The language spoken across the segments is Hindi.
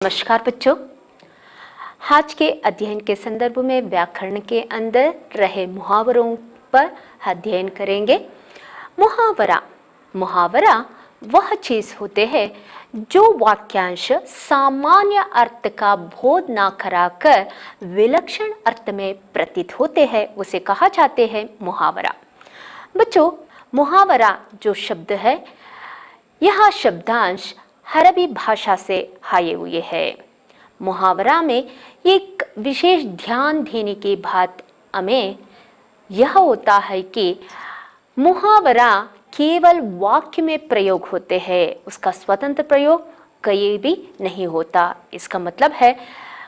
नमस्कार बच्चों, आज के अध्ययन के संदर्भ में व्याकरण के अंदर रहे मुहावरों पर अध्ययन करेंगे। मुहावरा वह चीज होते हैं जो वाक्यांश सामान्य अर्थ का बोध ना कराकर विलक्षण अर्थ में प्रतीत होते हैं, उसे कहा जाते हैं मुहावरा। बच्चों, मुहावरा जो शब्द है, यह शब्दांश अरबी भाषा से आए हुए है। मुहावरा में एक विशेष ध्यान देने की बात हमें यह होता है कि मुहावरा केवल वाक्य में प्रयोग होते हैं, उसका स्वतंत्र प्रयोग कहीं भी नहीं होता। इसका मतलब है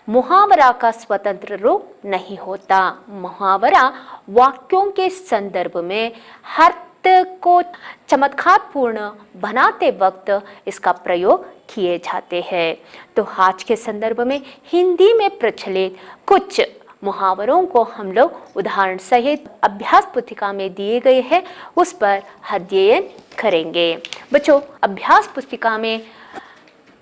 मुहावरा का स्वतंत्र रूप नहीं होता। मुहावरा वाक्यों के संदर्भ में अर्थ को चमत्कारपूर्ण बनाते वक्त इसका प्रयोग किए जाते हैं। तो आज के संदर्भ में हिंदी में प्रचलित कुछ मुहावरों को हम लोग उदाहरण सहित अभ्यास पुस्तिका में दिए गए हैं, उस पर अध्ययन करेंगे। बच्चों, अभ्यास पुस्तिका में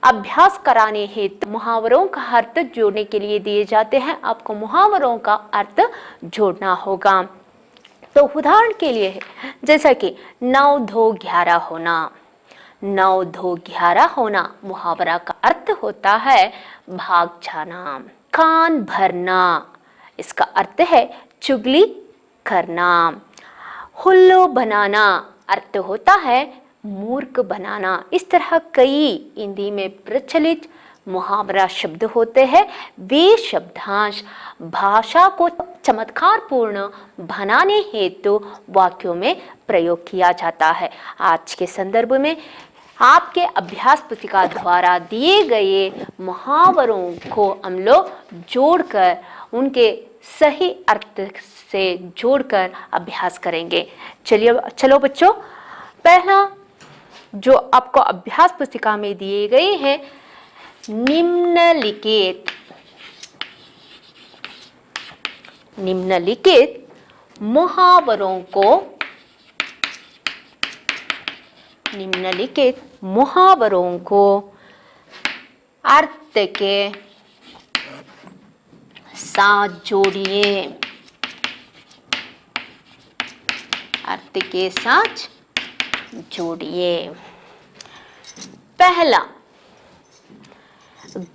अभ्यास कराने हेतु मुहावरों का अर्थ जोड़ने के लिए दिए जाते हैं। आपको मुहावरों का अर्थ जोड़ना होगा। तो उदाहरण के लिए जैसा कि 9 2 11 होना, 9 2 11 होना मुहावरा का अर्थ होता है भाग जाना। कान भरना, इसका अर्थ है चुगली करना। हुल्लू बनाना अर्थ होता है मूर्ख बनाना। इस तरह कई हिंदी में प्रचलित मुहावरा शब्द होते हैं। वे शब्दांश भाषा को चमत्कारपूर्ण बनाने हेतु वाक्यों में प्रयोग किया जाता है। आज के संदर्भ में आपके अभ्यास पुस्तिका द्वारा दिए गए मुहावरों को हम लोग जोड़कर उनके सही अर्थ से जोड़कर अभ्यास करेंगे। चलो बच्चों, पहला जो आपको अभ्यास पुस्तिका में दिए गए हैं, निम्नलिखित मुहावरों को अर्थ के साथ जोड़िए। अर्थ के साथ जोड़िए। पहला,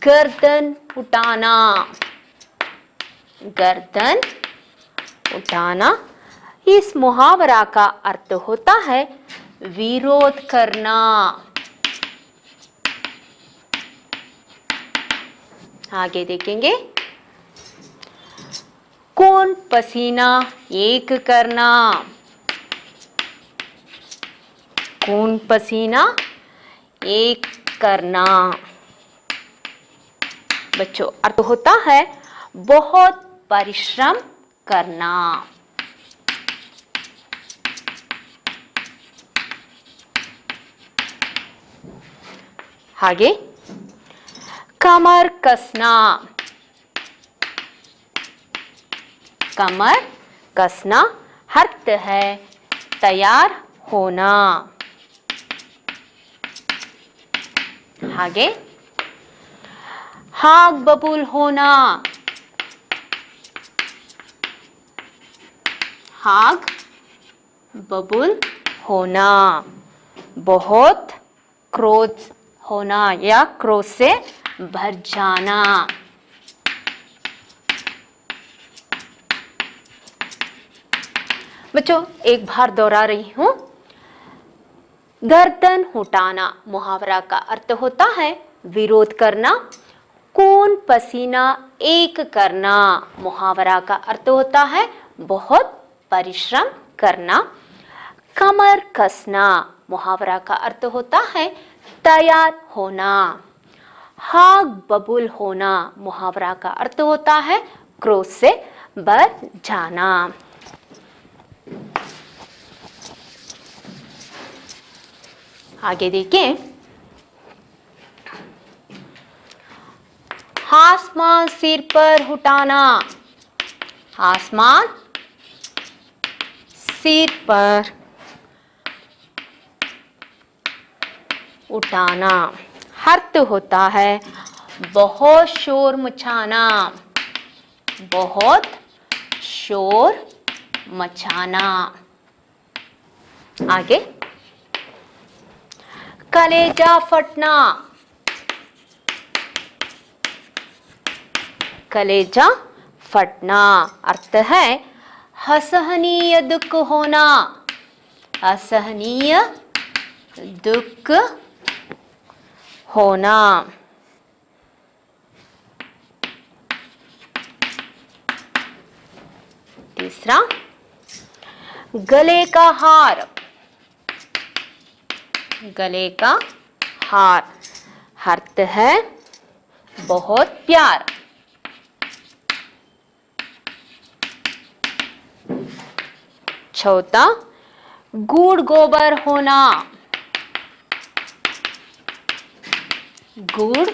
गर्दन उठाना। गर्दन उठाना इस मुहावरा का अर्थ होता है विरोध करना। आगे देखेंगे, खून पसीना एक करना। खून पसीना एक करना बच्चों अर्थ होता है बहुत परिश्रम करना। आगे, कमर कसना। कमर कसना अर्थ है तैयार होना। आगे, आग बबूल होना। आग बबूल होना बहुत क्रोध होना या क्रोध से भर जाना। बच्चों, एक बार दोहरा रही हूं। गर्दन उठाना मुहावरा का अर्थ होता है विरोध करना। खून पसीना एक करना मुहावरा का अर्थ होता है बहुत परिश्रम करना। कमर कसना मुहावरा का अर्थ होता है तैयार होना। आग बबूल होना मुहावरा का अर्थ होता है क्रोध से भर जाना। आगे देखिए, आसमान सिर पर उठाना। आसमान सिर पर उठाना अर्थ होता है बहुत शोर मचाना, बहुत शोर मचाना। आगे, कलेजा फटना, कलेजा फटना अर्थ है असहनीय दुख होना, असहनीय दुख होना। तीसरा, गले का हार, गले का हार अर्थ है बहुत प्यार। चौथा, गुड़ गोबर होना, गुड़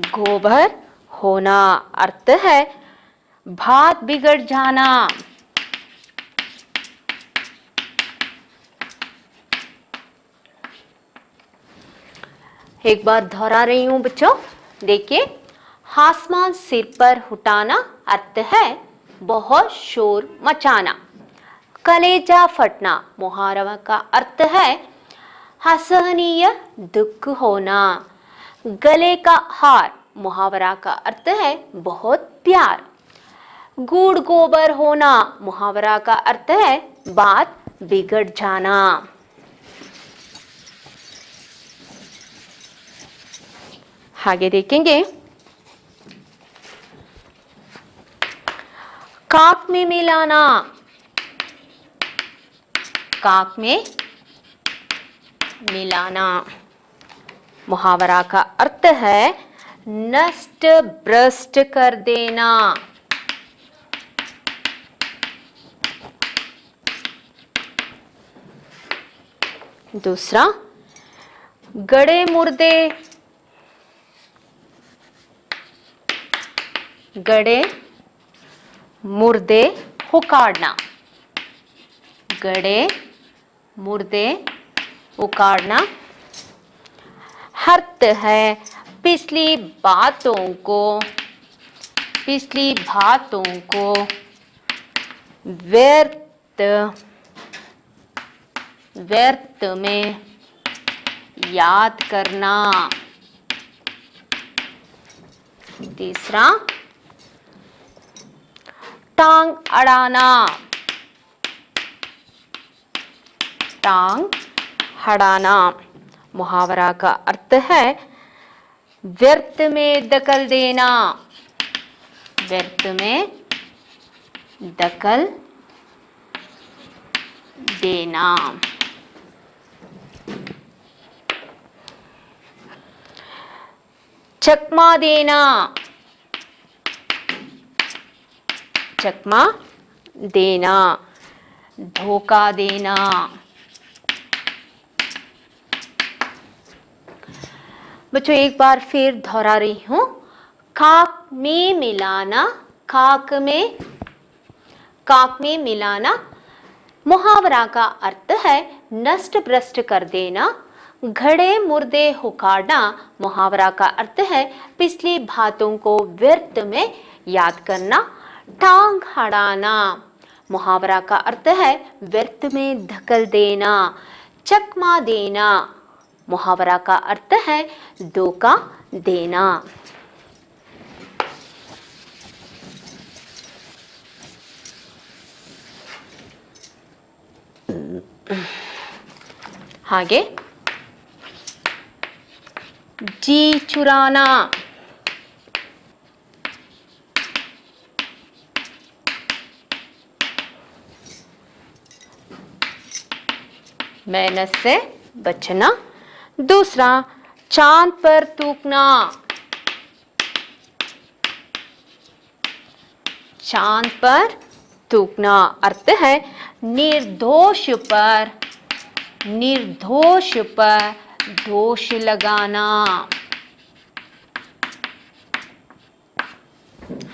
गोबर होना अर्थ है भात बिगड़ जाना। एक बार दोहरा रही हूं बच्चों, देखिए, आसमान सिर पर उठाना अर्थ है बहुत शोर मचाना। कलेजा फटना मुहावरा का अर्थ है असहनीय दुख होना। गले का हार मुहावरा का अर्थ है बहुत प्यार। गुड़ गोबर होना मुहावरा का अर्थ है बात बिगड़ जाना। आगे देखेंगे, काक में मिलाना, काक में मिलाना मुहावरा का अर्थ है नष्ट भ्रष्ट कर देना। दूसरा, गड़े मुर्दे, गड़े मुर्दे उखाड़ना, गड़े मुर्दे उखाड़ना अर्थ है पिछली बातों को, पिछली बातों को व्यर्थ व्यर्थ में याद करना। तीसरा, टांग अड़ाना, टांग अड़ाना मुहावरा का अर्थ है व्यर्थ में दखल देना, व्यर्थ में दखल देना। चकमा देना, चकमा देना धोखा देना। बच्चों एक बार फिर दोहरा रही हूं, काक में मिलाना, काक में मिलाना मुहावरा का अर्थ है नष्ट भ्रष्ट कर देना। घड़े मुर्दे उखाड़ना मुहावरा का अर्थ है पिछली बातों को व्यर्थ में याद करना। टांग अड़ाना मुहावरा का अर्थ है व्यर्थ में धकल देना। चकमा देना मुहावरा का अर्थ है धोखा देना। आगे, जी चुराना, मेहनत से बचना। दूसरा, चांद पर थूकना, चांद पर थूकना अर्थ है निर्दोष पर दोष लगाना।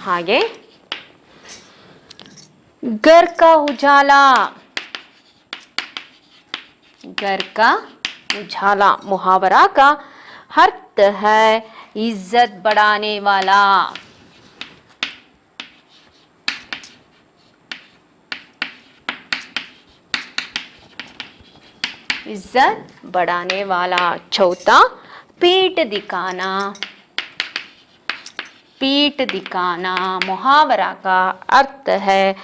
आगे, घर का उजाला, घर का उजाला मुहावरा का अर्थ है इज्जत बढ़ाने वाला, इज्जत बढ़ाने वाला। चौथा, पीठ दिखाना, पीठ दिखाना मुहावरा का अर्थ है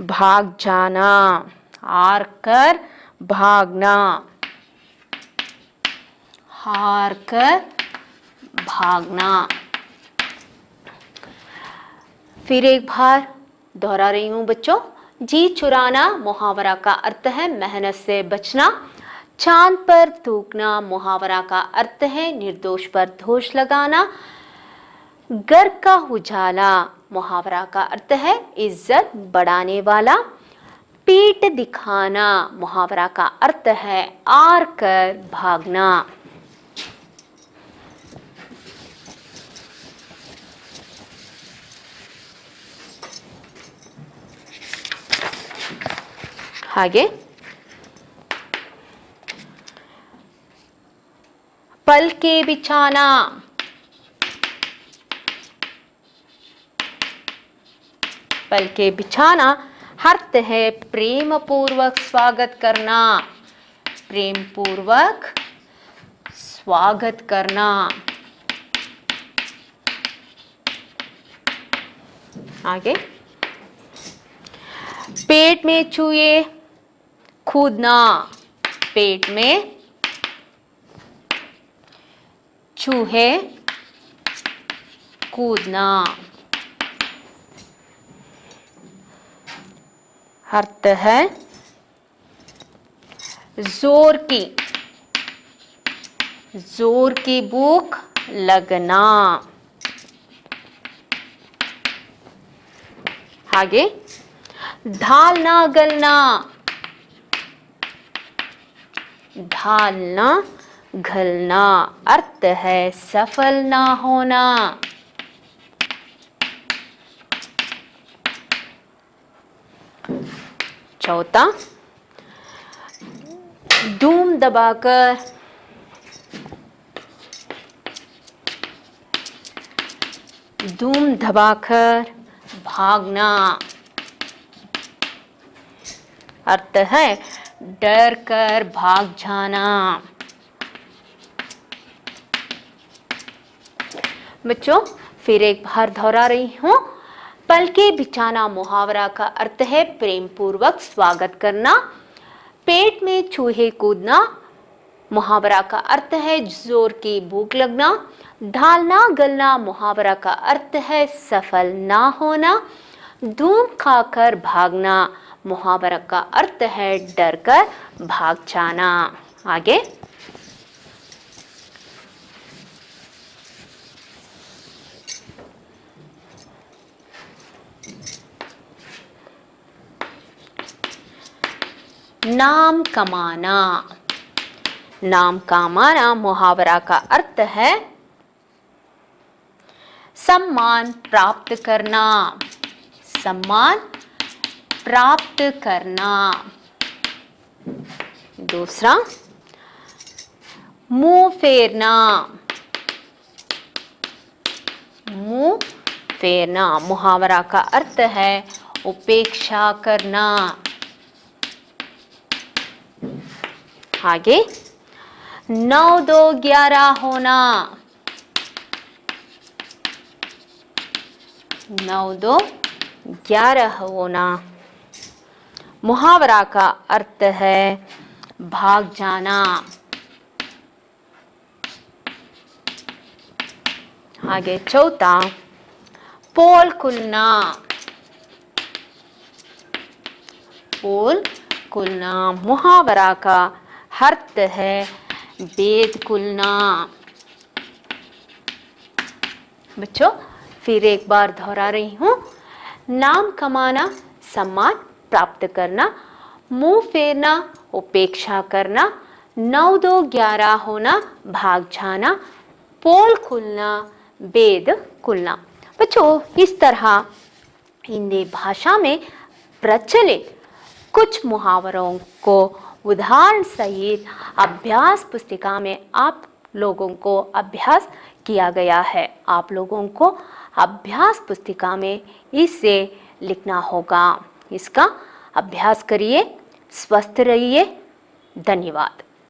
भाग जाना, हार कर भागना, हार कर भागना। फिर एक बार दोहरा रही हूं बच्चों। जी चुराना मुहावरा का अर्थ है मेहनत से बचना। चांद पर थूकना मुहावरा का अर्थ है निर्दोष पर दोष लगाना। घर का उजाला मुहावरा का अर्थ है इज्जत बढ़ाने वाला। पीठ दिखाना मुहावरा का अर्थ है आर कर भागना। आगे, पल के बिछाना, पल के बिछाना अर्थ है प्रेम पूर्वक स्वागत करना, प्रेम पूर्वक स्वागत करना। आगे, पेट में चूहे कूदना, पेट में चूहे कूदना अर्थ है जोर की भूख लगना। आगे, ढालना गलना, ढालना घलना अर्थ है सफल ना होना। चौथा, धूम दबाकर, धूम दबाकर भागना अर्थ है डर कर भाग जाना। बच्चों फिर एक बार दोहरा रही हूं। पल के बिछाना मुहावरा का अर्थ है प्रेम पूर्वक स्वागत करना। पेट में चूहे कूदना मुहावरा का अर्थ है जोर की भूख लगना। ढालना गलना मुहावरा का अर्थ है सफल ना होना। धूम खाकर भागना मुहावरा का अर्थ है डर कर भाग जाना। आगे, नाम कमाना, नाम कमाना मुहावरा का अर्थ है सम्मान प्राप्त करना, सम्मान प्राप्त करना। दूसरा, मुंह फेरना, मुंह फेरना मुहावरा का अर्थ है उपेक्षा करना। आगे, 9 2 11 होना, 9 2 11 होना मुहावरा का अर्थ है भाग जाना। आगे, चौथा, पोल खुलना, पोल खुलना मुहावरा का अर्थ है भेद खुलना। बच्चों फिर एक बार दोहरा रही हूं। नाम कमाना सम्मान प्राप्त करना, मुंह फेरना उपेक्षा करना, 9 2 11 होना भाग जाना, पोल खुलना भेद खुलना। बच्चों इस तरह हिंदी भाषा में प्रचलित कुछ मुहावरों को उदाहरण सहित अभ्यास पुस्तिका में आप लोगों को अभ्यास किया गया है। आप लोगों को अभ्यास पुस्तिका में इसे लिखना होगा। इसका अभ्यास करिए। स्वस्थ रहिए। धन्यवाद।